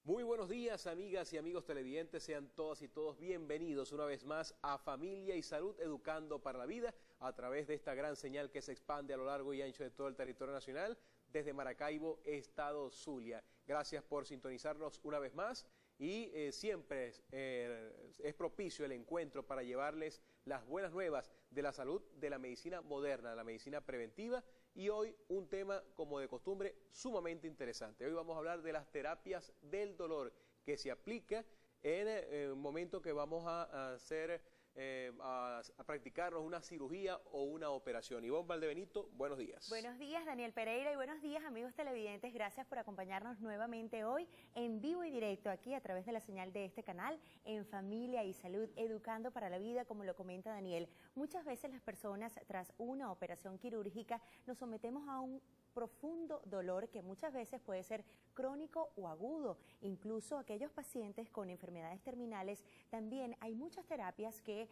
Muy buenos días, amigas y amigos televidentes, sean todas y todos bienvenidos una vez más a Familia y Salud Educando para la Vida a través de esta gran señal que se expande a lo largo y ancho de todo el territorio nacional desde Maracaibo, Estado Zulia. Gracias por sintonizarnos una vez más y siempre es propicio el encuentro para llevarles las buenas nuevas de la salud, de la medicina moderna, de la medicina preventiva. Y hoy un tema, como de costumbre, sumamente interesante. Hoy vamos a hablar de las terapias del dolor que se aplica en el momento que vamos a practicarnos una cirugía o una operación. Ivonne Valdebenito, buenos días. Buenos días, Daniel Pereira, y buenos días, amigos televidentes. Gracias por acompañarnos nuevamente hoy en vivo y directo aquí a través de la señal de este canal en Familia y Salud Educando para la Vida, como lo comenta Daniel. Muchas veces las personas tras una operación quirúrgica nos sometemos a un profundo dolor que muchas veces puede ser crónico o agudo. Incluso aquellos pacientes con enfermedades terminales, también hay muchas terapias que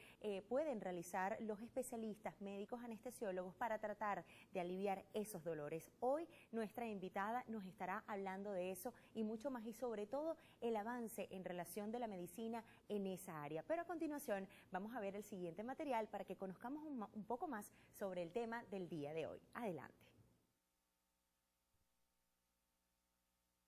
pueden realizar los especialistas, médicos, anestesiólogos para tratar de aliviar esos dolores. Hoy nuestra invitada nos estará hablando de eso y mucho más, y sobre todo el avance en relación de la medicina en esa área. Pero a continuación vamos a ver el siguiente material para que conozcamos un poco más sobre el tema del día de hoy. Adelante.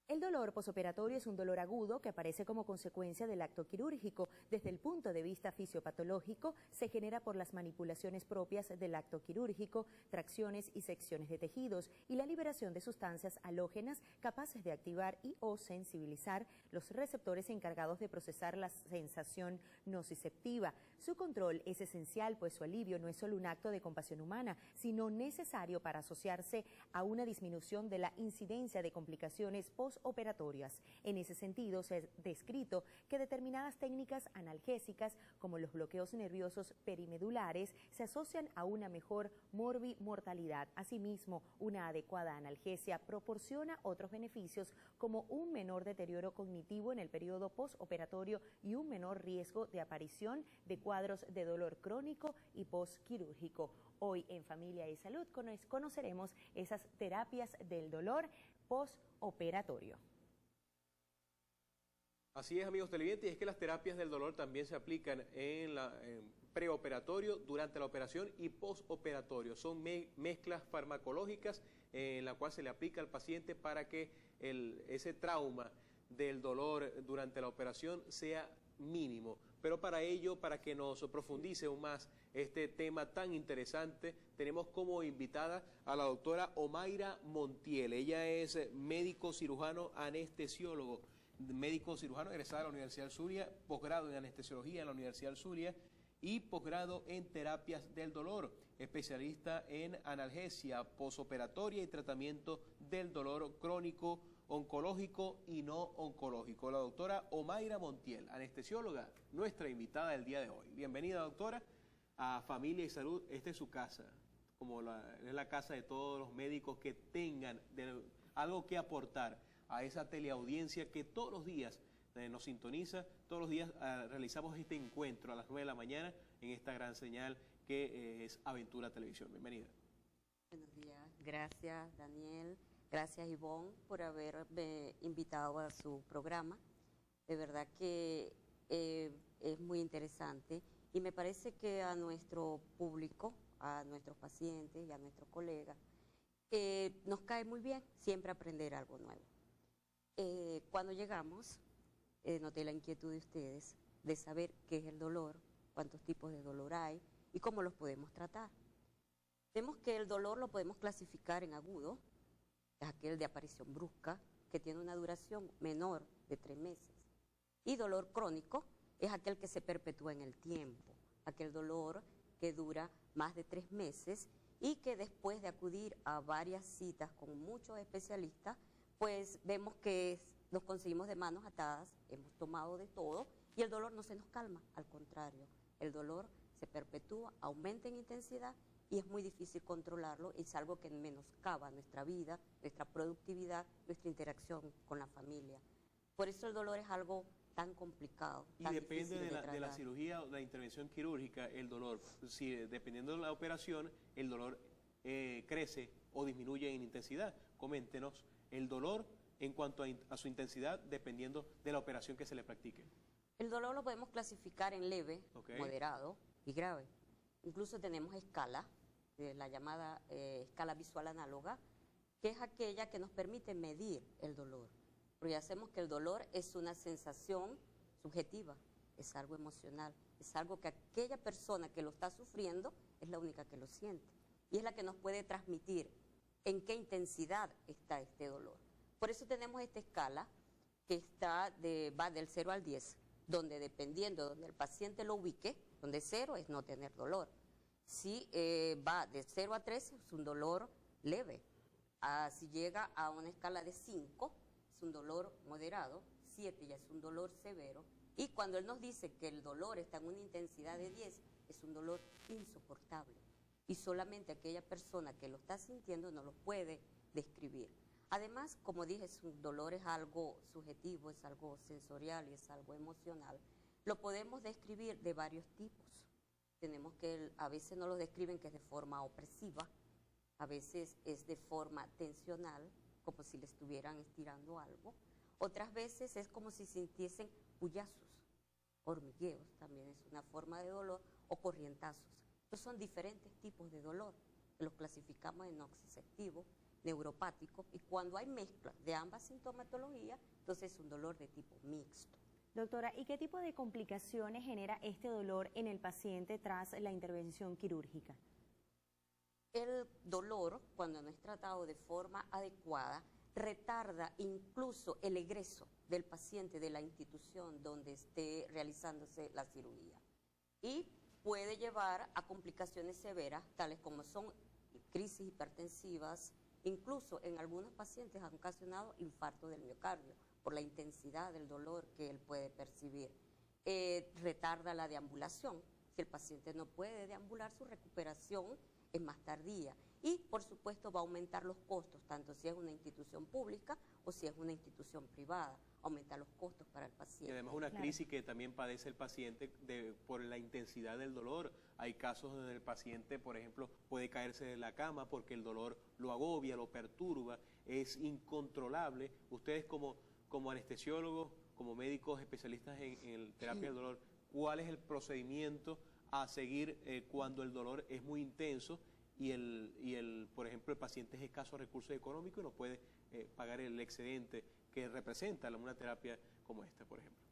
El dolor posoperatorio es un dolor agudo que aparece como consecuencia del acto quirúrgico. Desde el punto de vista fisiopatológico, se genera por las manipulaciones propias del acto quirúrgico, tracciones y secciones de tejidos y la liberación de sustancias halógenas capaces de activar y o sensibilizar los receptores encargados de procesar la sensación nociceptiva. Su control es esencial, pues su alivio no es solo un acto de compasión humana, sino necesario para asociarse a una disminución de la incidencia de complicaciones postoperatorias. En ese sentido, se ha descrito que determinadas técnicas analgésicas, como los bloqueos nerviosos perimedulares, se asocian a una mejor morbimortalidad. Asimismo, una adecuada analgesia proporciona otros beneficios, como un menor deterioro cognitivo en el periodo postoperatorio y un menor riesgo de aparición de cuadros de dolor crónico y postquirúrgico. Hoy en Familia y Salud conoceremos esas terapias del dolor postoperatorio. Así es, amigos televidentes, y es que las terapias del dolor también se aplican en preoperatorio, durante la operación y postoperatorio. Son mezclas farmacológicas en la cual se le aplica al paciente para que ese trauma del dolor durante la operación sea mínimo. Pero para ello, para que nos profundice aún más este tema tan interesante, tenemos como invitada a la doctora Omaira Montiel. Ella es médico cirujano anestesiólogo, médico cirujano egresada de la Universidad del Zulia, posgrado en anestesiología en la Universidad del Zulia y posgrado en terapias del dolor, especialista en analgesia posoperatoria y tratamiento del dolor crónico, oncológico y no oncológico. La doctora Omaira Montiel, anestesióloga, nuestra invitada del día de hoy. Bienvenida, doctora, a Familia y Salud. Esta es su casa, es la casa de todos los médicos que tengan algo que aportar a esa teleaudiencia que todos los días nos sintoniza. Todos los días realizamos este encuentro a las 9 de la mañana en esta gran señal que es Aventura Televisión. Bienvenida. Buenos días, gracias Daniel, gracias Ivonne por haberme invitado a su programa. De verdad que es muy interesante y me parece que a nuestro público, a nuestros pacientes y a nuestros colegas, nos cae muy bien siempre aprender algo nuevo. Cuando llegamos, noté la inquietud de ustedes de saber qué es el dolor, cuántos tipos de dolor hay y cómo los podemos tratar. Vemos que el dolor lo podemos clasificar en agudo, es aquel de aparición brusca, que tiene una duración menor de 3 meses. Y dolor crónico es aquel que se perpetúa en el tiempo, aquel dolor que dura más de 3 meses y que después de acudir a varias citas con muchos especialistas, pues vemos que nos conseguimos de manos atadas, hemos tomado de todo y el dolor no se nos calma, al contrario, el dolor se perpetúa, aumenta en intensidad y es muy difícil controlarlo, es algo que menoscaba nuestra vida, nuestra productividad, nuestra interacción con la familia. Por eso el dolor es algo tan complicado. Y depende de la cirugía o de la intervención quirúrgica, el dolor, si dependiendo de la operación, el dolor crece o disminuye en intensidad. Coméntenos, el dolor en cuanto a su intensidad dependiendo de la operación que se le practique? El dolor lo podemos clasificar en leve, Ok. moderado y grave. Incluso tenemos escala, la llamada escala visual análoga, que es aquella que nos permite medir el dolor. Porque ya sabemos que el dolor es una sensación subjetiva, es algo emocional, es algo que aquella persona que lo está sufriendo es la única que lo siente. Y es la que nos puede transmitir en qué intensidad está este dolor. Por eso tenemos esta escala que va del 0 al 10, donde dependiendo de donde el paciente lo ubique, donde 0 es no tener dolor. Si va de 0 a 3 es un dolor leve. Si llega a una escala de 5 es un dolor moderado, 7 ya es un dolor severo, y cuando él nos dice que el dolor está en una intensidad de 10 es un dolor insoportable. Y solamente aquella persona que lo está sintiendo no lo puede describir. Además, como dije, un dolor es algo subjetivo, es algo sensorial y es algo emocional. Lo podemos describir de varios tipos. Tenemos que, a veces no lo describen que es de forma opresiva, a veces es de forma tensional, como si le estuvieran estirando algo. Otras veces es como si sintiesen puyazos, hormigueos, también es una forma de dolor, o corrientazos. Estos son diferentes tipos de dolor, que los clasificamos en nociceptivo, neuropático, y cuando hay mezcla de ambas sintomatologías, entonces es un dolor de tipo mixto. Doctora, ¿y qué tipo de complicaciones genera este dolor en el paciente tras la intervención quirúrgica? El dolor, cuando no es tratado de forma adecuada, retarda incluso el egreso del paciente de la institución donde esté realizándose la cirugía y puede llevar a complicaciones severas, tales como son crisis hipertensivas, incluso en algunos pacientes han ocasionado infarto del miocardio por la intensidad del dolor que él puede percibir. Retarda la deambulación. Si el paciente no puede deambular, su recuperación es más tardía. Y, por supuesto, va a aumentar los costos, tanto si es una institución pública o si es una institución privada. Aumenta los costos para el paciente. Y además una crisis que también padece el paciente por la intensidad del dolor. Hay casos donde el paciente, por ejemplo, puede caerse de la cama porque el dolor lo agobia, lo perturba, es incontrolable. Ustedes como anestesiólogos, como médicos especialistas en terapia del dolor, ¿cuál es el procedimiento a seguir cuando el dolor es muy intenso y por ejemplo, el paciente es escaso de recursos económicos y no puede pagar el excedente que representa una terapia como esta, por ejemplo?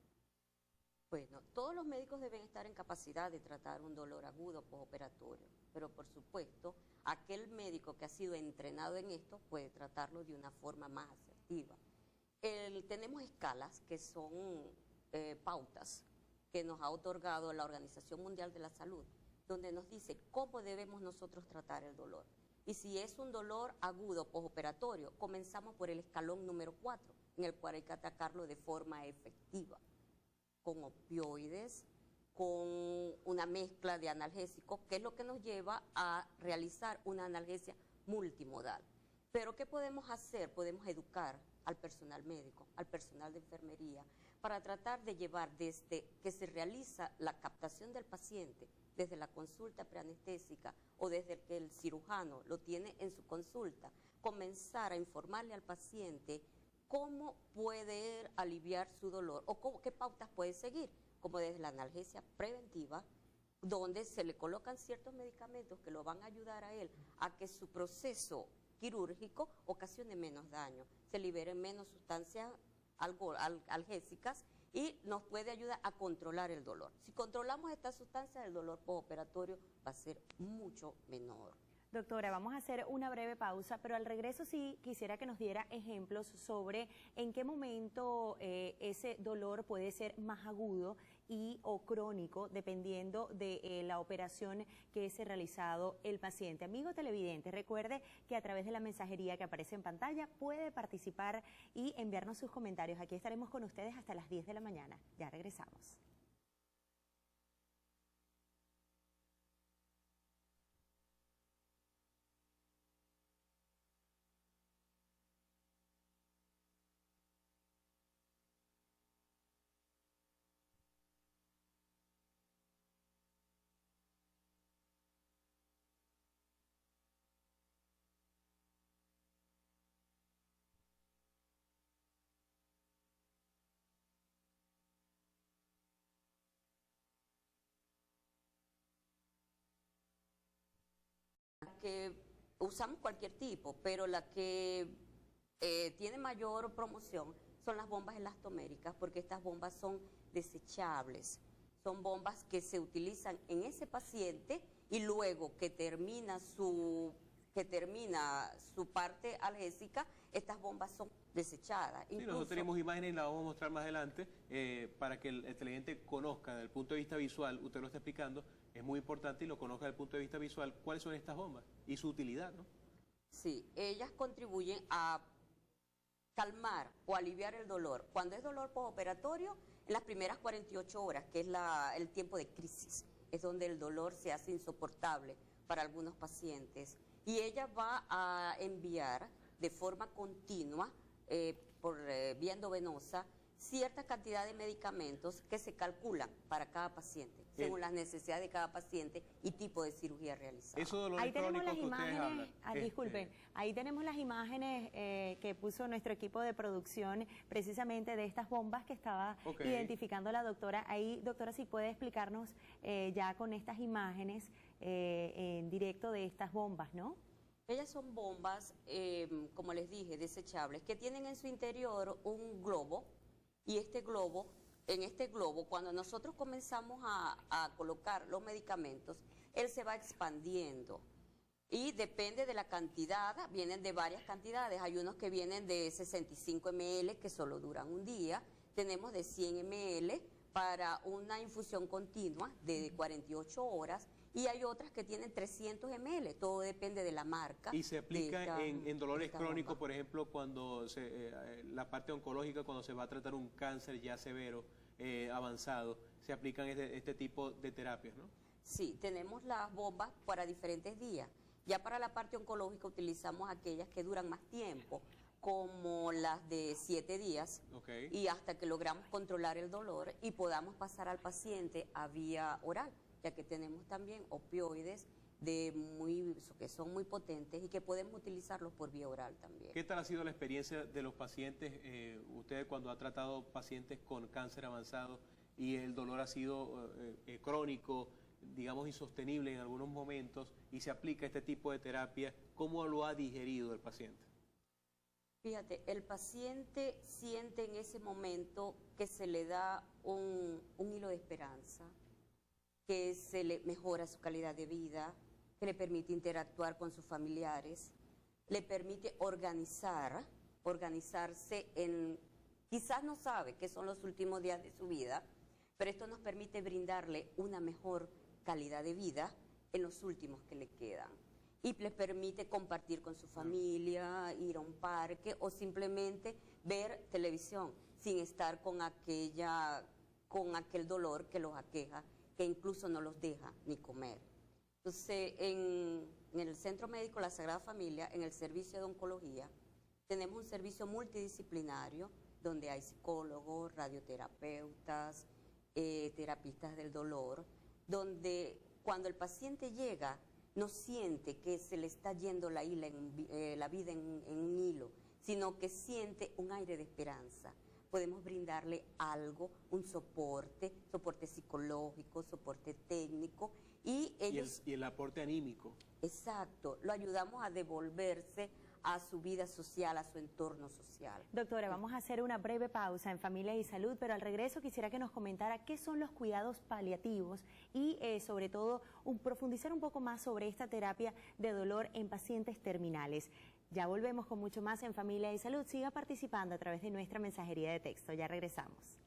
Bueno, todos los médicos deben estar en capacidad de tratar un dolor agudo postoperatorio, pero por supuesto, aquel médico que ha sido entrenado en esto puede tratarlo de una forma más asertiva. Tenemos escalas que son pautas que nos ha otorgado la Organización Mundial de la Salud, donde nos dice cómo debemos nosotros tratar el dolor. Y si es un dolor agudo postoperatorio, comenzamos por el escalón número 4, en el cual hay que atacarlo de forma efectiva, con opioides, con una mezcla de analgésicos, que es lo que nos lleva a realizar una analgesia multimodal. Pero ¿qué podemos hacer? Podemos educar al personal médico, al personal de enfermería, para tratar de llevar desde que se realiza la captación del paciente, desde la consulta preanestésica o desde que el cirujano lo tiene en su consulta, comenzar a informarle al paciente cómo puede aliviar su dolor o qué pautas puede seguir, como desde la analgesia preventiva, donde se le colocan ciertos medicamentos que lo van a ayudar a él a que su proceso quirúrgico ocasione menos daño, se liberen menos sustancias analgésicas y nos puede ayudar a controlar el dolor. Si controlamos estas sustancias, el dolor postoperatorio va a ser mucho menor. Doctora, vamos a hacer una breve pausa, pero al regreso sí quisiera que nos diera ejemplos sobre en qué momento ese dolor puede ser más agudo o crónico, dependiendo de la operación que se ha realizado el paciente. Amigo televidente, recuerde que a través de la mensajería que aparece en pantalla puede participar y enviarnos sus comentarios. Aquí estaremos con ustedes hasta las 10 de la mañana. Ya regresamos. que usamos cualquier tipo, pero la que tiene mayor promoción son las bombas elastoméricas, porque estas bombas son desechables. Son bombas que se utilizan en ese paciente y luego que termina su parte analgésica, estas bombas son desechadas. Sí, nosotros tenemos imágenes y las vamos a mostrar más adelante para que el televidente conozca desde el punto de vista visual, usted lo está explicando, es muy importante y lo conozca desde el punto de vista visual, cuáles son estas bombas y su utilidad, ¿no? Sí, ellas contribuyen a calmar o aliviar el dolor. Cuando es dolor postoperatorio, en las primeras 48 horas, que es el tiempo de crisis, es donde el dolor se hace insoportable para algunos pacientes. Y ella va a enviar de forma continua, por vía endovenosa, cierta cantidad de medicamentos que se calculan para cada paciente, según las necesidades de cada paciente y tipo de cirugía realizada. Eso dolor ahí tenemos las que imágenes, hablan. Disculpen, ahí tenemos las imágenes que puso nuestro equipo de producción precisamente de estas bombas que estaba identificando la doctora. Ahí, doctora, si puede explicarnos ya con estas imágenes en directo de estas bombas, ¿no? Ellas son bombas, como les dije, desechables, que tienen en su interior un globo, y en este globo, cuando nosotros comenzamos a colocar los medicamentos, él se va expandiendo. Y depende de la cantidad, vienen de varias cantidades. Hay unos que vienen de 65 ml, que solo duran un día. Tenemos de 100 ml para una infusión continua de 48 horas. Y hay otras que tienen 300 ml, todo depende de la marca. Y se aplica en dolores crónicos, por ejemplo, cuando la parte oncológica, cuando se va a tratar un cáncer ya severo, avanzado, se aplican este tipo de terapias, ¿no? Sí, tenemos las bombas para diferentes días. Ya para la parte oncológica utilizamos aquellas que duran más tiempo, como las de 7 días, y hasta que logramos controlar el dolor y podamos pasar al paciente a vía oral, ya que tenemos también opioides que son muy potentes y que podemos utilizarlos por vía oral también. ¿Qué tal ha sido la experiencia de los pacientes, usted cuando ha tratado pacientes con cáncer avanzado y el dolor ha sido crónico, digamos insostenible en algunos momentos, y se aplica este tipo de terapia, ¿cómo lo ha digerido el paciente? Fíjate, el paciente siente en ese momento que se le da un hilo de esperanza, que se le mejora su calidad de vida, que le permite interactuar con sus familiares, le permite organizarse quizás no sabe que son los últimos días de su vida, pero esto nos permite brindarle una mejor calidad de vida en los últimos que le quedan. Y le permite compartir con su familia, ir a un parque o simplemente ver televisión sin estar con aquel dolor que los aqueja, que incluso no los deja ni comer. Entonces, en el Centro Médico La Sagrada Familia, en el servicio de oncología, tenemos un servicio multidisciplinario donde hay psicólogos, radioterapeutas, terapistas del dolor, donde cuando el paciente llega no siente que se le está yendo la vida en un hilo, sino que siente un aire de esperanza. Podemos brindarle algo, un soporte psicológico, soporte técnico, y ellos... Y el aporte anímico. Exacto, lo ayudamos a devolverse a su vida social, a su entorno social. Doctora, vamos a hacer una breve pausa en Familia y Salud, pero al regreso quisiera que nos comentara qué son los cuidados paliativos y sobre todo profundizar un poco más sobre esta terapia de dolor en pacientes terminales. Ya volvemos con mucho más en Familia y Salud. Siga participando a través de nuestra mensajería de texto. Ya regresamos.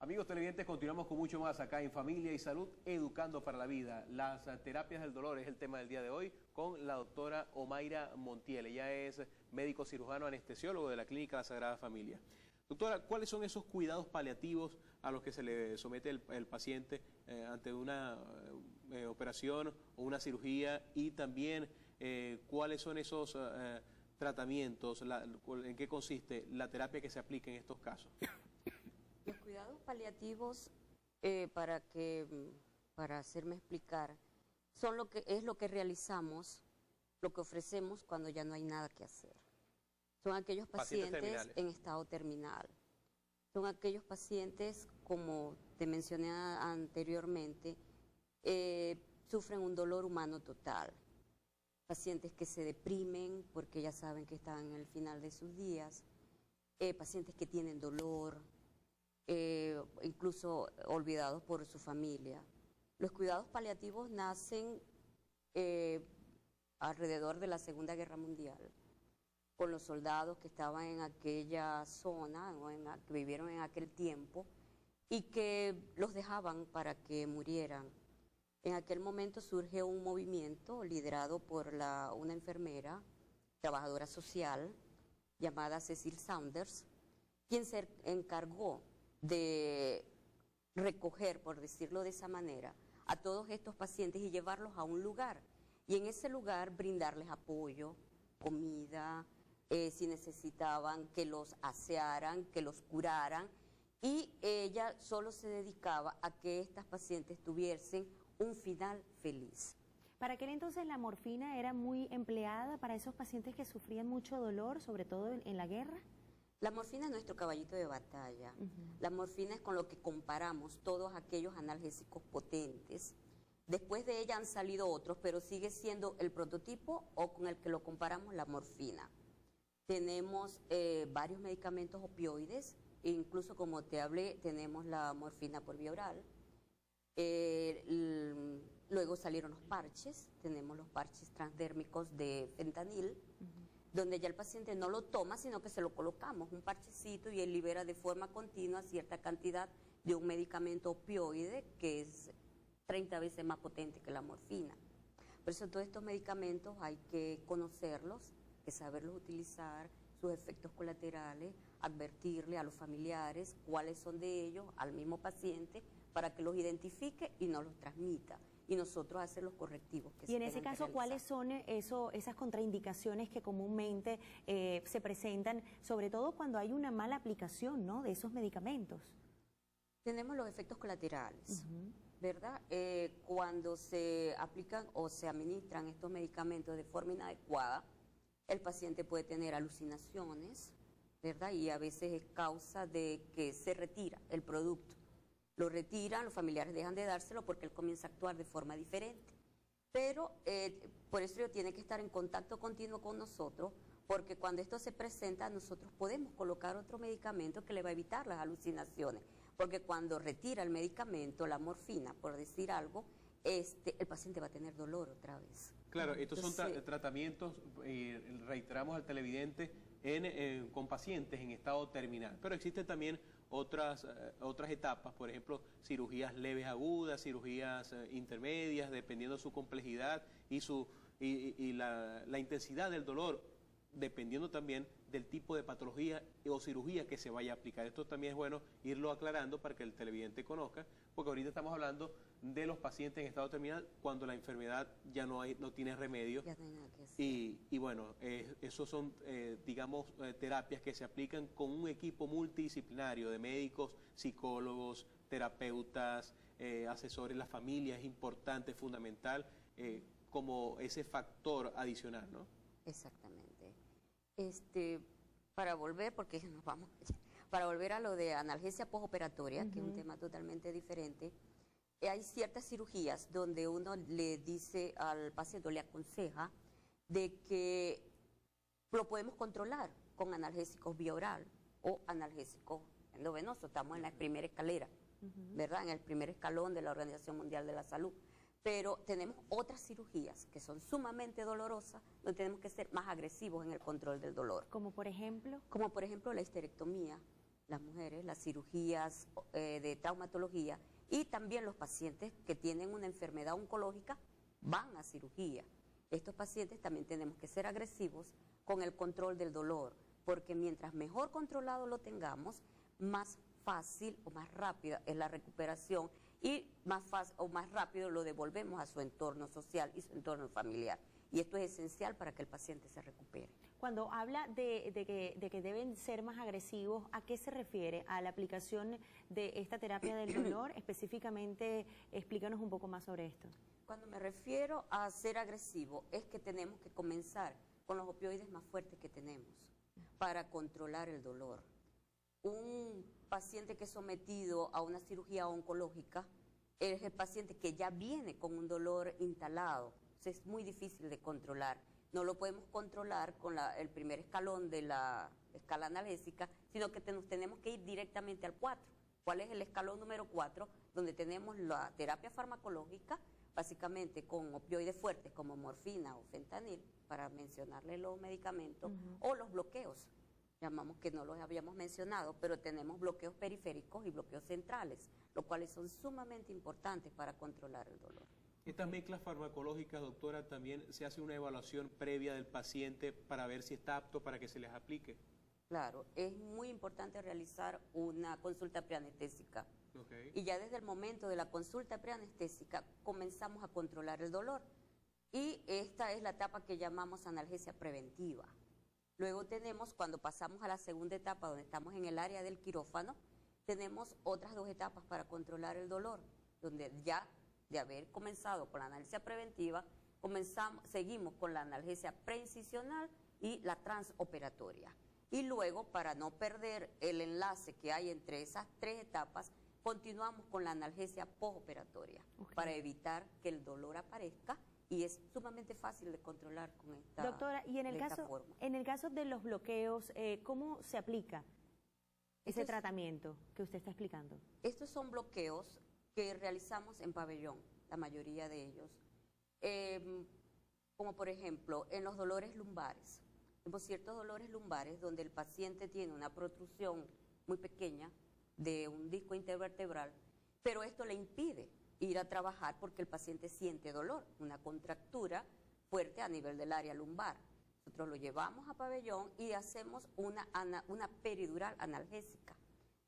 Amigos televidentes, continuamos con mucho más acá en Familia y Salud, educando para la vida. Las terapias del dolor es el tema del día de hoy con la doctora Omaira Montiel. Ella es médico cirujano anestesiólogo de la Clínica La Sagrada Familia. Doctora, ¿cuáles son esos cuidados paliativos a los que se le somete el paciente ante una operación o una cirugía? Y también, ¿cuáles son esos tratamientos? ¿En qué consiste la terapia que se aplica en estos casos? Los cuidados paliativos, para hacerme explicar, son lo que realizamos, lo que ofrecemos cuando ya no hay nada que hacer. Son aquellos pacientes en estado terminal. Son aquellos pacientes, como te mencioné anteriormente, sufren un dolor humano total. Pacientes que se deprimen porque ya saben que están en el final de sus días. Pacientes que tienen dolor, incluso olvidados por su familia. Los cuidados paliativos nacen alrededor de la Segunda Guerra Mundial, con los soldados que estaban en aquella zona, que vivieron en aquel tiempo, y que los dejaban para que murieran. En aquel momento surge un movimiento liderado por una enfermera, trabajadora social, llamada Cecil Saunders, quien se encargó de recoger, por decirlo de esa manera, a todos estos pacientes y llevarlos a un lugar. Y en ese lugar brindarles apoyo, comida, si necesitaban que los asearan, que los curaran. Y ella solo se dedicaba a que estas pacientes tuviesen un final feliz. Para aquel entonces la morfina era muy empleada para esos pacientes que sufrían mucho dolor, sobre todo en la guerra. La morfina es nuestro caballito de batalla. La morfina es con lo que comparamos todos aquellos analgésicos potentes. Después de ella han salido otros, pero sigue siendo el prototipo o con el que lo comparamos la morfina. Tenemos varios medicamentos opioides, incluso como te hablé, tenemos la morfina por vía oral. Luego salieron los parches, tenemos los parches transdérmicos de fentanil, donde ya el paciente no lo toma, sino que se lo colocamos, un parchecito, y él libera de forma continua cierta cantidad de un medicamento opioide que es 30 veces más potente que la morfina. Por eso todos estos medicamentos hay que conocerlos, que saberlos utilizar, sus efectos colaterales, advertirle a los familiares cuáles son de ellos, al mismo paciente, para que los identifique y no los transmita. Y nosotros hacer los correctivos que se tengan que realizar. Y en ese caso, ¿cuáles son esas contraindicaciones que comúnmente se presentan, sobre todo cuando hay una mala aplicación, ¿no?, de esos medicamentos? Tenemos los efectos colaterales, ¿verdad? Cuando se aplican o se administran estos medicamentos de forma inadecuada, el paciente puede tener alucinaciones, ¿verdad? Y a veces es causa de que se retira el producto. Lo retiran, los familiares dejan de dárselo porque él comienza a actuar de forma diferente. Pero por eso tiene que estar en contacto continuo con nosotros, porque cuando esto se presenta, nosotros podemos colocar otro medicamento que le va a evitar las alucinaciones. Porque cuando retira el medicamento, la morfina, por decir algo, el paciente va a tener dolor otra vez. Claro, estos son tratamientos, reiteramos al televidente, con pacientes en estado terminal. Pero existen también otras etapas, por ejemplo, cirugías leves agudas, cirugías intermedias, dependiendo de su complejidad y la intensidad del dolor, dependiendo también del tipo de patología o cirugía que se vaya a aplicar. Esto también es bueno irlo aclarando para que el televidente conozca, porque ahorita estamos hablando de los pacientes en estado terminal cuando la enfermedad ya no tiene remedio. Ya no hay nada que hacer. Y bueno, esos son, digamos, terapias que se aplican con un equipo multidisciplinario de médicos, psicólogos, terapeutas, asesores. La familia es importante, fundamental, como ese factor adicional, ¿no? Exactamente. Para volver, porque nos vamos, para volver a lo de analgesia postoperatoria, que es un tema totalmente diferente, hay ciertas cirugías donde uno le dice al paciente, le aconseja de que lo podemos controlar con analgésicos vía oral o analgésicos endovenosos. Estamos en la primera escalera, ¿verdad? En el primer escalón de la Organización Mundial de la Salud. Pero tenemos otras cirugías que son sumamente dolorosas, donde tenemos que ser más agresivos en el control del dolor. ¿Como por ejemplo? Como por ejemplo la histerectomía. las mujeres, las cirugías de traumatología y también los pacientes que tienen una enfermedad oncológica van a cirugía. Estos pacientes también tenemos que ser agresivos con el control del dolor, porque mientras mejor controlado lo tengamos, más fácil o más rápida es la recuperación y más fácil o más rápido lo devolvemos a su entorno social y su entorno familiar. Y esto es esencial para que el paciente se recupere. Cuando habla de que deben ser más agresivos, ¿a qué se refiere? ¿A la aplicación de esta terapia del dolor? Específicamente, explícanos un poco más sobre esto. Cuando me refiero a ser agresivo, es que tenemos que comenzar con los opioides más fuertes que tenemos para controlar el dolor. Un paciente que es sometido a una cirugía oncológica es el paciente que ya viene con un dolor instalado. Es muy difícil de controlar. No lo podemos controlar con el primer escalón de la escala analgésica, sino que nos tenemos que ir directamente al 4. ¿Cuál es el escalón número 4? Donde tenemos la terapia farmacológica, básicamente con opioides fuertes como morfina o fentanil, para mencionarle los medicamentos, o los bloqueos. Llamamos que no los habíamos mencionado, pero tenemos bloqueos periféricos y bloqueos centrales, los cuales son sumamente importantes para controlar el dolor. Estas mezclas farmacológicas, doctora, también se hace una evaluación previa del paciente para ver si está apto para que se les aplique. Claro, es muy importante realizar una consulta preanestésica. Okay. Y ya desde el momento de la consulta preanestésica comenzamos a controlar el dolor. Y esta es la etapa que llamamos analgesia preventiva. Luego tenemos, cuando pasamos a la segunda etapa, donde estamos en el área del quirófano, tenemos otras 2 etapas para controlar el dolor, donde ya de haber comenzado con la analgesia preventiva, seguimos con la analgesia preincisional y la transoperatoria. Y luego, para no perder el enlace que hay entre esas 3 etapas, continuamos con la analgesia postoperatoria, para evitar que el dolor aparezca, y es sumamente fácil de controlar con esta forma. Doctora, y en el caso de los bloqueos, ¿cómo se aplica ese tratamiento que usted está explicando? Estos son bloqueos que realizamos en pabellón, la mayoría de ellos, como por ejemplo en los dolores lumbares. Tenemos ciertos dolores lumbares donde el paciente tiene una protrusión muy pequeña de un disco intervertebral, pero esto le impide ir a trabajar porque el paciente siente dolor, una contractura fuerte a nivel del área lumbar. Nosotros lo llevamos a pabellón y hacemos una peridural analgésica,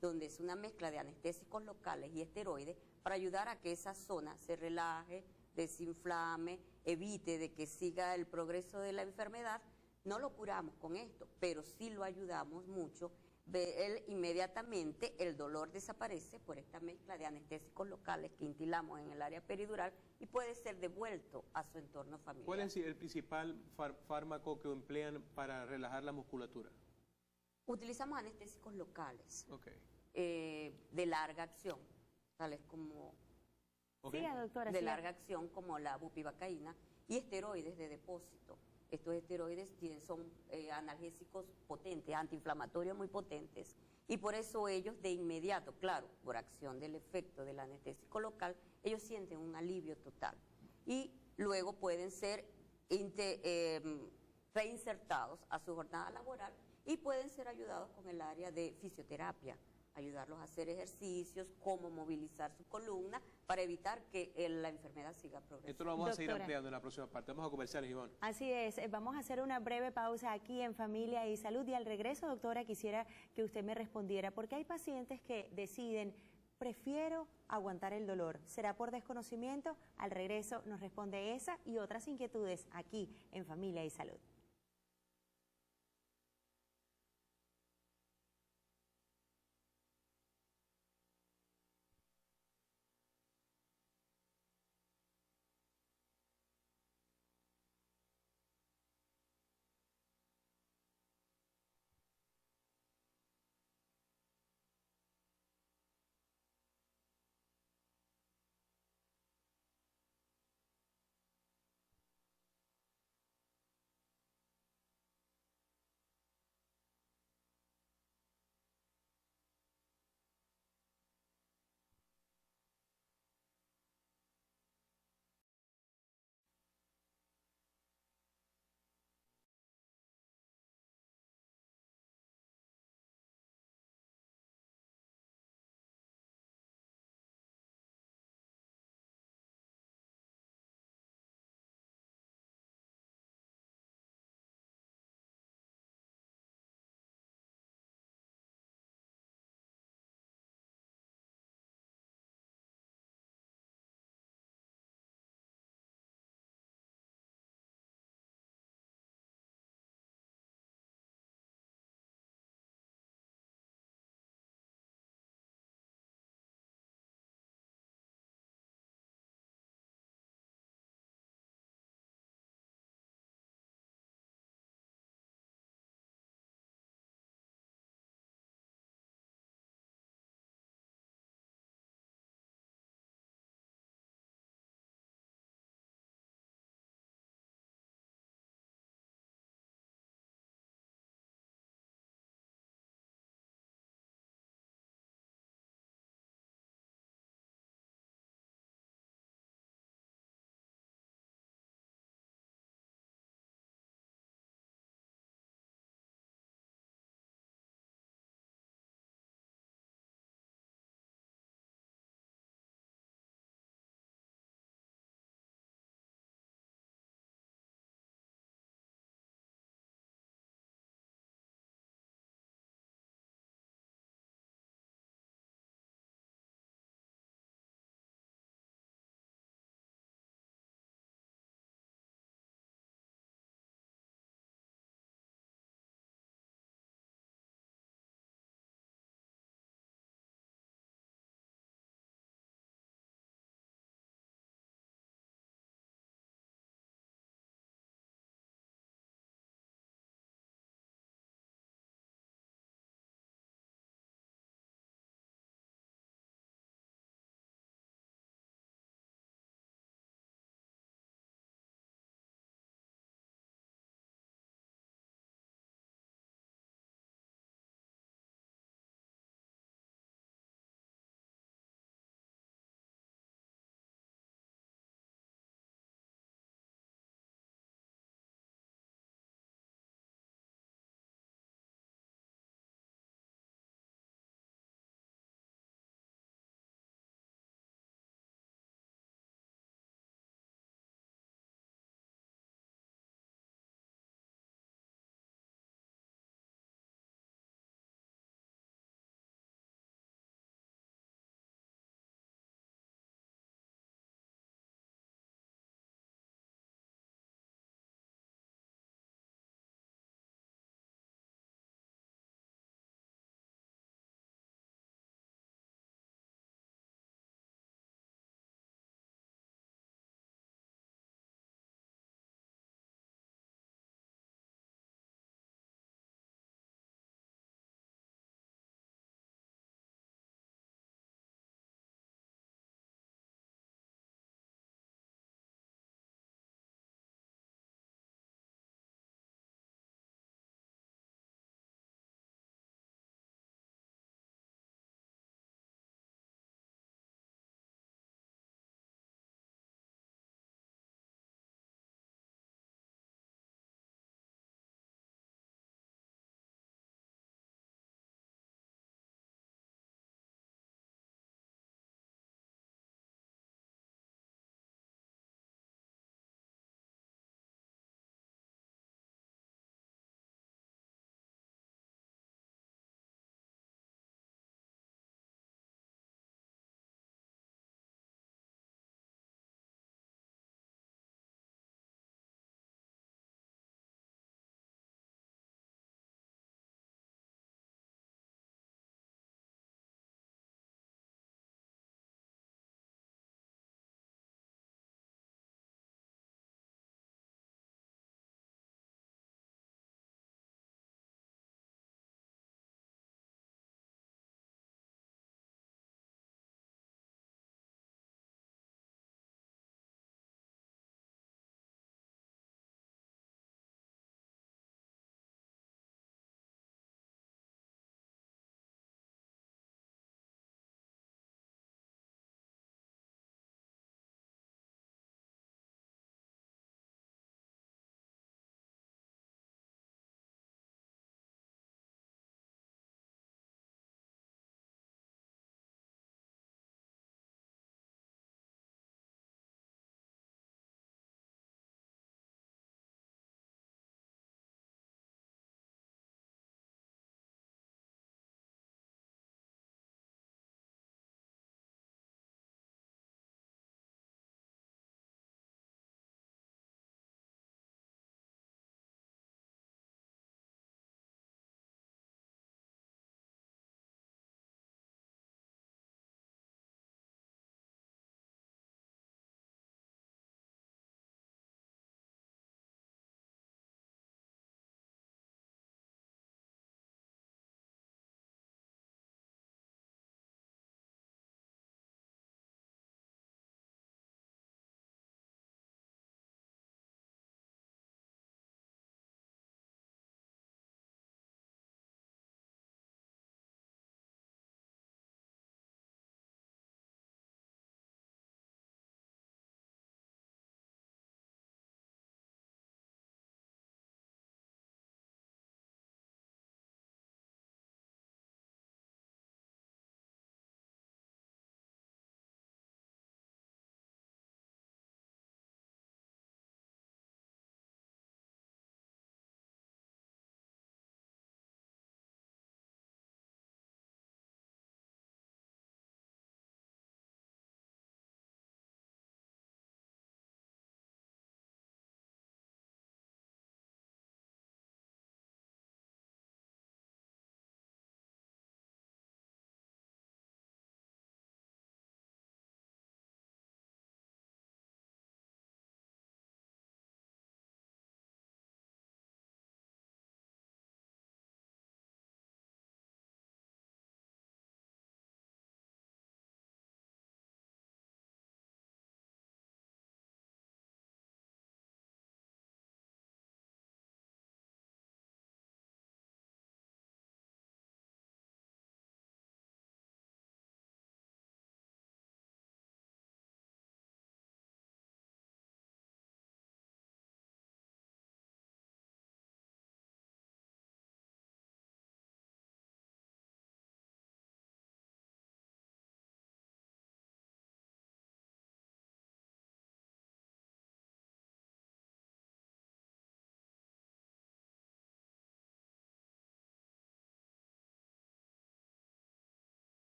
donde es una mezcla de anestésicos locales y esteroides para ayudar a que esa zona se relaje, desinflame, evite de que siga el progreso de la enfermedad. No lo curamos con esto, pero sí lo ayudamos mucho. Inmediatamente el dolor desaparece por esta mezcla de anestésicos locales que intilamos en el área peridural y puede ser devuelto a su entorno familiar. ¿Cuál es el principal fármaco que emplean para relajar la musculatura? Utilizamos anestésicos locales, de larga acción, tales como de larga acción como la bupivacaína, y esteroides de depósito. Estos esteroides son analgésicos potentes, antiinflamatorios muy potentes, y por eso ellos de inmediato, claro, por acción del efecto del anestésico local, ellos sienten un alivio total. Y luego pueden ser reinsertados a su jornada laboral y pueden ser ayudados con el área de fisioterapia, ayudarlos a hacer ejercicios, cómo movilizar su columna para evitar que la enfermedad siga progresando. Esto lo vamos a seguir ampliando en la próxima parte. Vamos a comerciales, Ivonne. Así es, vamos a hacer una breve pausa aquí en Familia y Salud, y al regreso, doctora, quisiera que usted me respondiera, porque hay pacientes que deciden, prefiero aguantar el dolor. ¿Será por desconocimiento? Al regreso nos responde esa y otras inquietudes aquí en Familia y Salud.